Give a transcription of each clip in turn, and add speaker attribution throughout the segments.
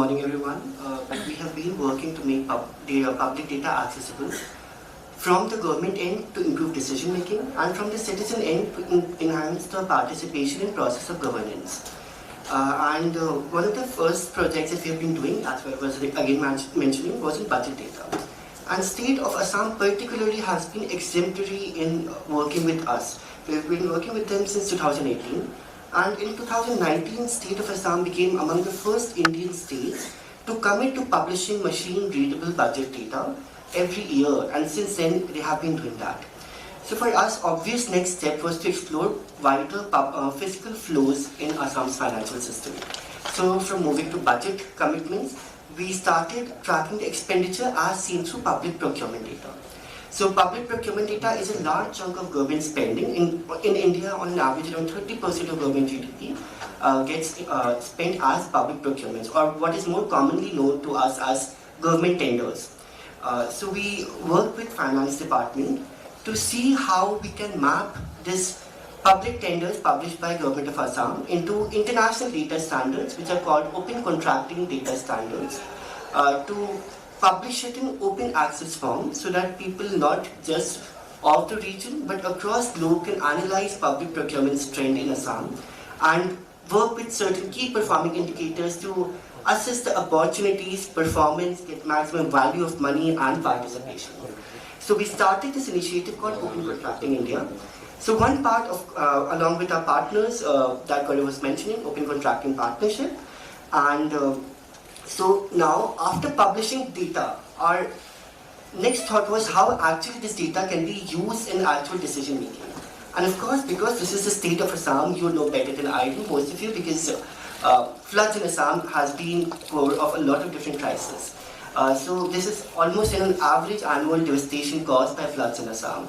Speaker 1: morning everyone. We have been working to make public data accessible from the government end to improve decision making and from the citizen end to enhance the participation in process of governance. One of the first projects that we have been doing, as I was again mentioning, was in budget data. And state of Assam particularly has been exemplary in working with us. We have been working with them since 2018. And in 2019, state of Assam became among the first Indian states to commit to publishing machine-readable budget data every year, and since then they have been doing that. So for us, obvious next step was to explore wider fiscal flows in Assam's financial system. So from moving to budget commitments, we started tracking the expenditure as seen through public procurement data. So public procurement data is a large chunk of government spending. In India, on an average, around 30% of government GDP gets spent as public procurements, or what is more commonly known to us as government tenders. So we work with finance department to see how we can map this public tenders published by Government of Assam into international data standards, which are called open contracting data standards, to publish it in open access form so that people not just of the region but across globe can analyze public procurement's trend in Assam and work with certain key performing indicators to assess the opportunities, performance, get maximum value of money and participation. So we started this initiative called Open Contracting India. So one part of, along with our partners that Gaurav was mentioning, Open Contracting Partnership, and so now, after publishing data, our next thought was how actually this data can be used in actual decision making. And of course, because this is the state of Assam, you know better than I do, most of you, because floods in Assam has been core of a lot of different crises. So this is almost an average annual devastation caused by floods in Assam.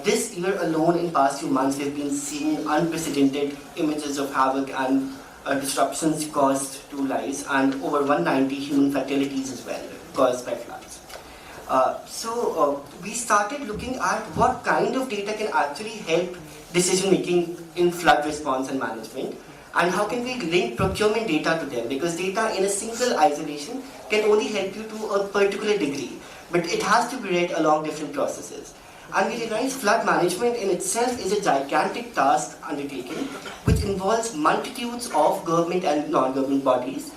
Speaker 1: This year alone, in past few months, we've been seeing unprecedented images of havoc and disruptions caused to lives, and over 190 human fatalities as well caused by floods. We started looking at what kind of data can actually help decision making in flood response and management, and how can we link procurement data to them, because data in a single isolation can only help you to a particular degree, but it has to be read along different processes. And we realized flood management in itself is a gigantic task undertaken, which involves multitudes of government and non-government bodies,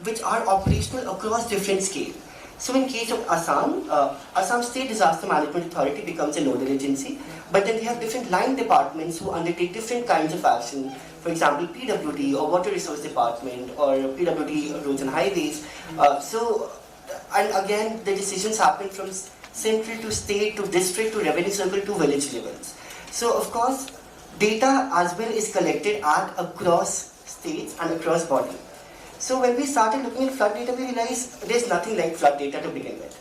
Speaker 1: which are operational across different scales. So in case of Assam, Assam State Disaster Management Authority becomes a nodal agency, but then we have different line departments who undertake different kinds of action. For example, PWD or Water Resource Department or PWD Roads and Highways. And again, the decisions happen from central to state to district to revenue circle to village levels. So of course, data as well is collected across states and across bodies. So when we started looking at flood data, we realized there's nothing like flood data to begin with.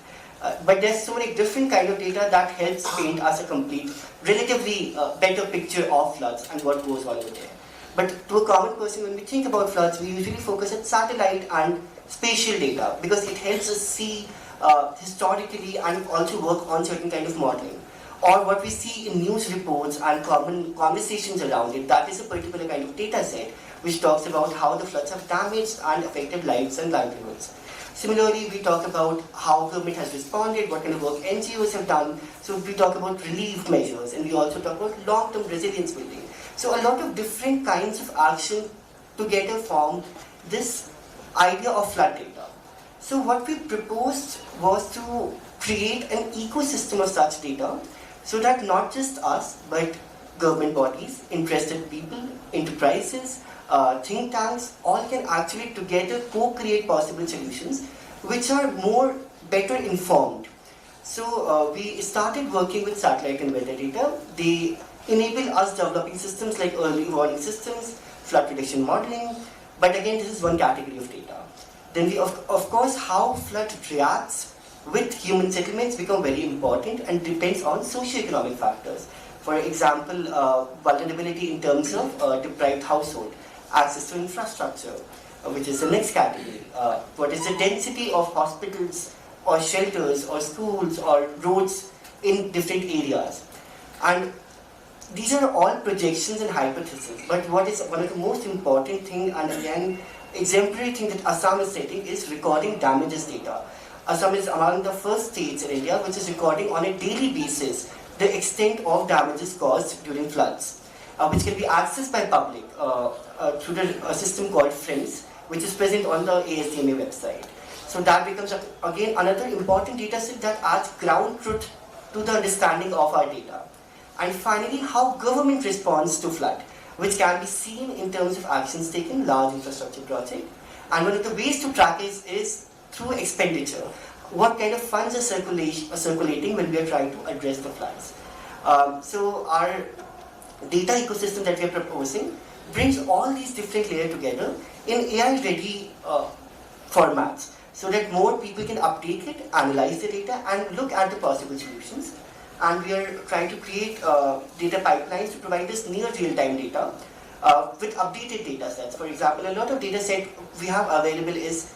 Speaker 1: But there's so many different kind of data that helps paint us a complete, relatively better picture of floods and what goes on over there. But to a common person, when we think about floods, we usually focus on satellite and spatial data because it helps us see historically and also work on certain kind of modeling. Or what we see in news reports and common conversations around it, that is a particular kind of data set which talks about how the floods have damaged and affected lives and livelihoods. Similarly, we talk about how government has responded, what kind of work NGOs have done. So we talk about relief measures, and we also talk about long-term resilience building. So a lot of different kinds of action together formed this idea of flood data. So what we proposed was to create an ecosystem of such data so that not just us, but government bodies, interested people, enterprises, think tanks, all can actually together co-create possible solutions which are better informed. So we started working with satellite and weather data. They enable us developing systems like early warning systems, flood prediction modeling, but again this is one category of data. Then we, of course, how flood reacts with human settlements become very important and depends on socioeconomic factors. For example, vulnerability in terms of deprived household, access to infrastructure, which is the next category. What is the density of hospitals or shelters or schools or roads in different areas. And these are all projections and hypotheses, but what is one of the most important thing, and again, exemplary thing that Assam is setting is recording damages data. Assam is among the first states in India which is recording on a daily basis the extent of damages caused during floods, which can be accessed by public through a system called FRIMS, which is present on the ASDMA website. So that becomes again another important data set that adds ground truth to the understanding of our data. And finally, how government responds to flood, which can be seen in terms of actions taken, large infrastructure project. And one of the ways to track is through expenditure. What kind of funds are circulating when we are trying to address the floods. So our data ecosystem that we are proposing brings all these different layers together in AI-ready formats, so that more people can update it, analyze the data, and look at the possible solutions. And we are trying to create data pipelines to provide us near real-time data with updated data sets. For example, a lot of data set we have available is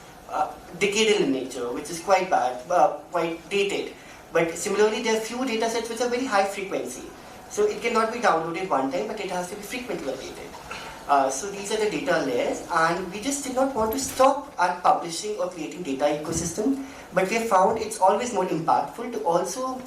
Speaker 1: decadal in nature, which is quite bad, quite dated. But similarly, there are few data sets which are very high frequency. So it cannot be downloaded one time, but it has to be frequently updated. So these are the data layers, and we just did not want to stop at publishing or creating data ecosystem, but we have found it's always more impactful to also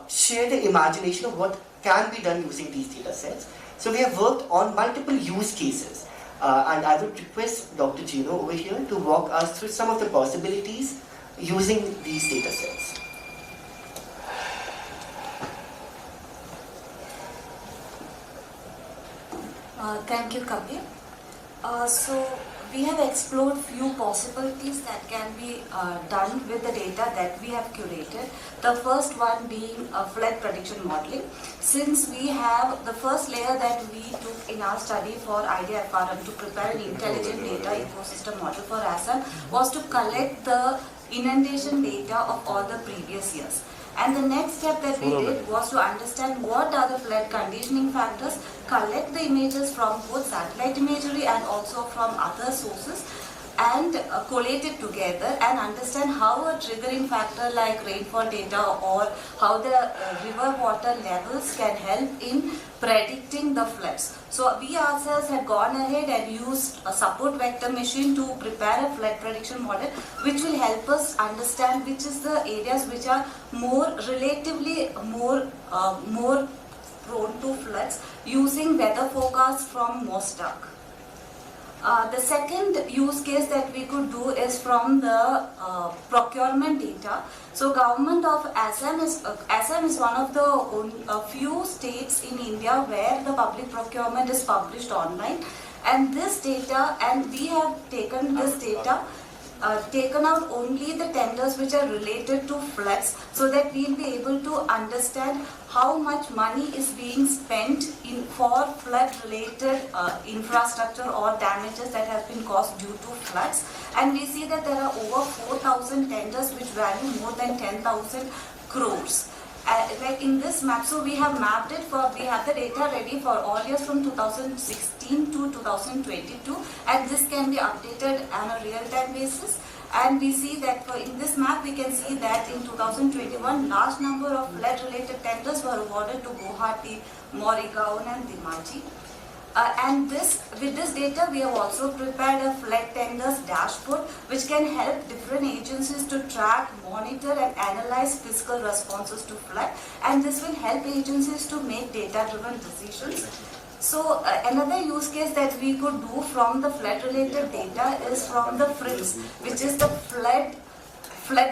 Speaker 1: share the imagination of what can be done using these data sets. So we have worked on multiple use cases, and I would request Dr. Gino over here to walk us through some of the possibilities using these data sets.
Speaker 2: Thank you, Kabir. So we have explored few possibilities that can be done with the data that we have curated. The first one being flood prediction modeling. Since we have the first layer that we took in our study for IDEA-FRM to prepare an intelligent data ecosystem model for Assam was to collect the inundation data of all the previous years. And the next step that we did was to understand what are the flood conditioning factors, collect the images from both satellite imagery and also from other sources, and collate it together and understand how a triggering factor like rainfall data or how the river water levels can help in predicting the floods. So we ourselves had gone ahead and used a support vector machine to prepare a flood prediction model, which will help us understand which is the areas which are relatively more prone to floods using weather forecasts from MOSDAQ. The second use case that we could do is from the procurement data. So government of Assam is one of the few states in India where the public procurement is published online, and this data, and we have taken this data, taken out only the tenders which are related to floods, so that we will be able to understand how much money is being spent for flood related infrastructure or damages that have been caused due to floods. And we see that there are over 4,000 tenders which value more than 10,000 crores. Like in this map, so we have mapped it we have the data ready for all years from 2016 to 2022, and this can be updated on a real-time basis. And we see that in this map we can see that in 2021 large number of flood-related tenders were awarded to Guwahati, Morigaon and Dhimaji. And with this data we have also prepared a flood tenders dashboard which can help different agencies to track, monitor and analyze fiscal responses to flood, and this will help agencies to make data-driven decisions. So another use case that we could do from the flood related data is from the FRIMS, which is the flood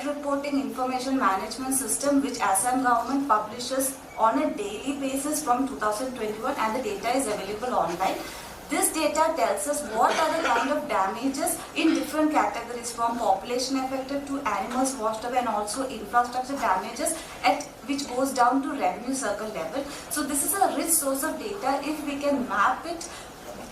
Speaker 2: reporting information management system, which Assam government publishes on a daily basis from 2021, and the data is available online. This data tells us what are the kind of damages in different categories, from population affected to animals washed away and also infrastructure damages which goes down to revenue circle level. So this is a rich source of data. If we can map it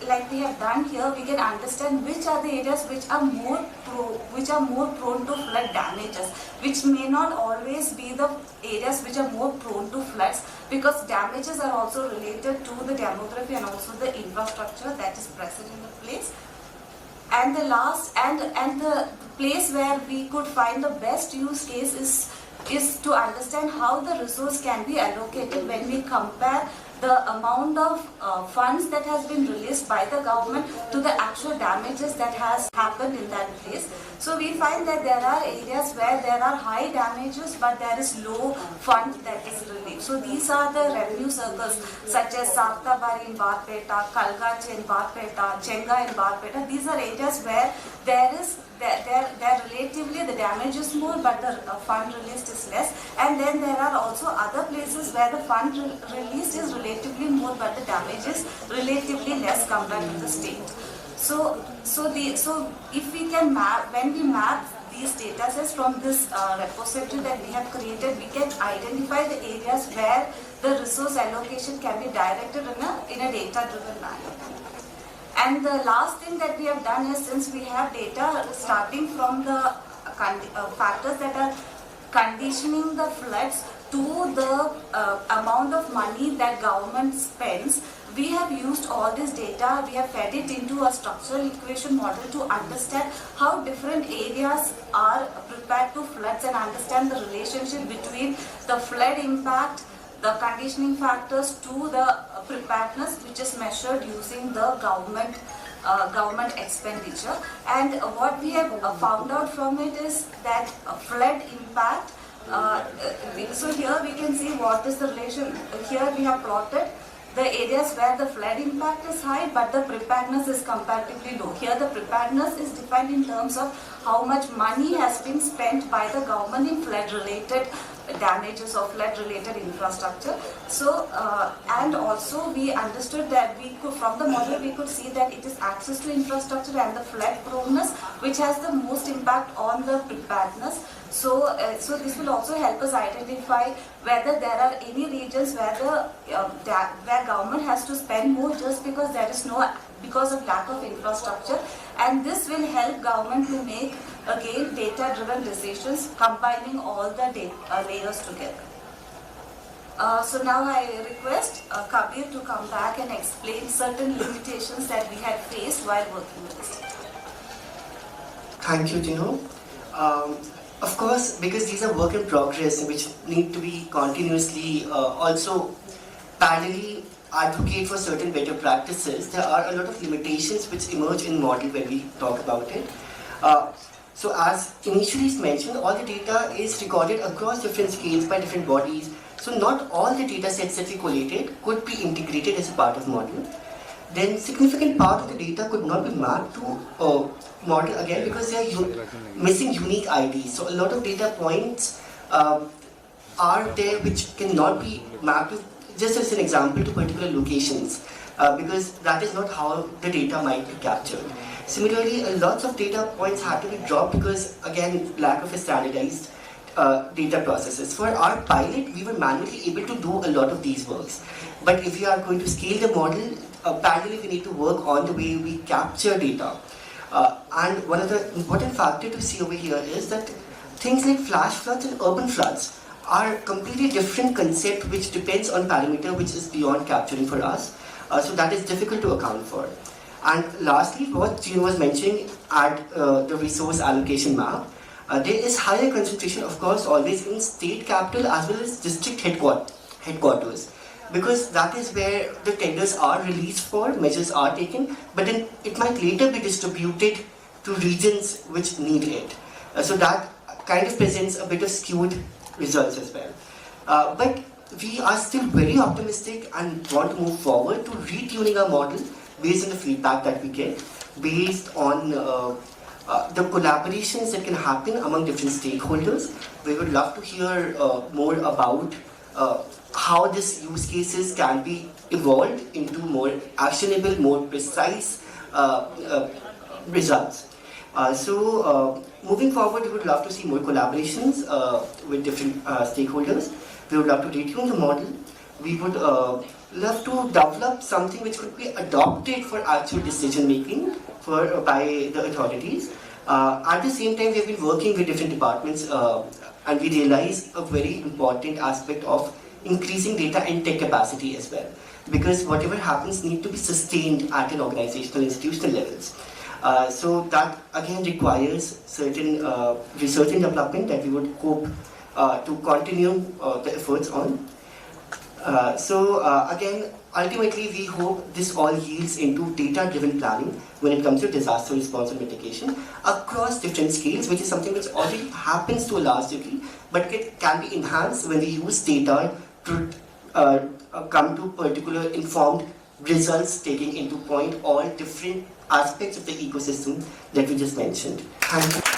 Speaker 2: like we have done here, we can understand which are the areas which are more prone to flood damages, which may not always be the areas which are more prone to floods, because damages are also related to the demography and also the infrastructure that is present in the place. And the last and the place where we could find the best use case is to understand how the resource can be allocated when we compare the amount of funds that has been released by the government to the actual damages that has happened in that place. So we find that there are areas where there are high damages but there is low fund that is relieved. So these are the revenue circles such as Saktabari in Barpeta, Kalgachi in Barpeta, Chenga in Barpeta. These are areas where there relatively the damage is more but the fund released is less, and then there are also other places where the fund released is relatively more but the damage is relatively less compared to the state. So if we can map, when we map these data sets from this repository that we have created, we can identify the areas where the resource allocation can be directed in a data-driven manner. And the last thing that we have done is, since we have data starting from the factors that are conditioning the floods to the amount of money that government spends, we have used all this data, we have fed it into a structural equation model to understand how different areas are prepared to floods and understand the relationship between the flood impact, the conditioning factors to the preparedness, which is measured using the government expenditure. And what we have found out from it is that flood impact, so here we can see what is the relation. Here we have plotted the areas where the flood impact is high but the preparedness is comparatively low. Here the preparedness is defined in terms of how much money has been spent by the government in flood related damages or flood related infrastructure. So and also we understood that we could, from the model we could see that it is access to infrastructure and the flood proneness which has the most impact on the preparedness. So this will also help us identify whether there are any regions where where government has to spend more just because there is because of lack of infrastructure, and this will help government to make again data-driven decisions combining all the layers together. So now I request Kabir to come back and explain certain limitations that we had faced while working with this data.
Speaker 1: Thank you, Tino. Of course, because these are work in progress which need to be continuously also parallelly advocate for certain better practices, there are a lot of limitations which emerge in model when we talk about it. So as initially mentioned, all the data is recorded across different scales by different bodies. So not all the data sets that we collated could be integrated as a part of model. Then significant part of the data could not be mapped to model again because they are missing unique IDs. So a lot of data points are there which cannot be mapped to, just as an example, to particular locations because that is not how the data might be captured. Similarly, lots of data points had to be dropped because, again, lack of a standardized data processes. For our pilot, we were manually able to do a lot of these works. But if we are going to scale the model, parallelly we need to work on the way we capture data. And one of the important factor to see over here is that things like flash floods and urban floods are completely different concept which depends on parameter which is beyond capturing for us. So that is difficult to account for. And lastly, what Gino was mentioning at the resource allocation map, there is higher concentration, of course, always in state capital as well as district headquarters. Because that is where the tenders are released for, measures are taken, but then it might later be distributed to regions which need it. So that kind of presents a bit of skewed results as well. But we are still very optimistic and want to move forward to retuning our model based on the feedback that we get, based on the collaborations that can happen among different stakeholders. We would love to hear more about how these use cases can be evolved into more actionable, more precise results. So moving forward, we would love to see more collaborations with different stakeholders. We would love to retune the model. We would love to develop something which could be adopted for actual decision making by the authorities. At the same time, we have been working with different departments and we realize a very important aspect of increasing data and tech capacity as well. Because whatever happens needs to be sustained at an organizational, institutional levels. So that again requires certain research and development that we would hope to continue the efforts on. Again, ultimately we hope this all yields into data-driven planning when it comes to disaster response and mitigation across different scales, which is something which already happens to a large degree, but it can be enhanced when we use data to come to particular informed results, taking into point all different aspects of the ecosystem that we just mentioned. Thank you.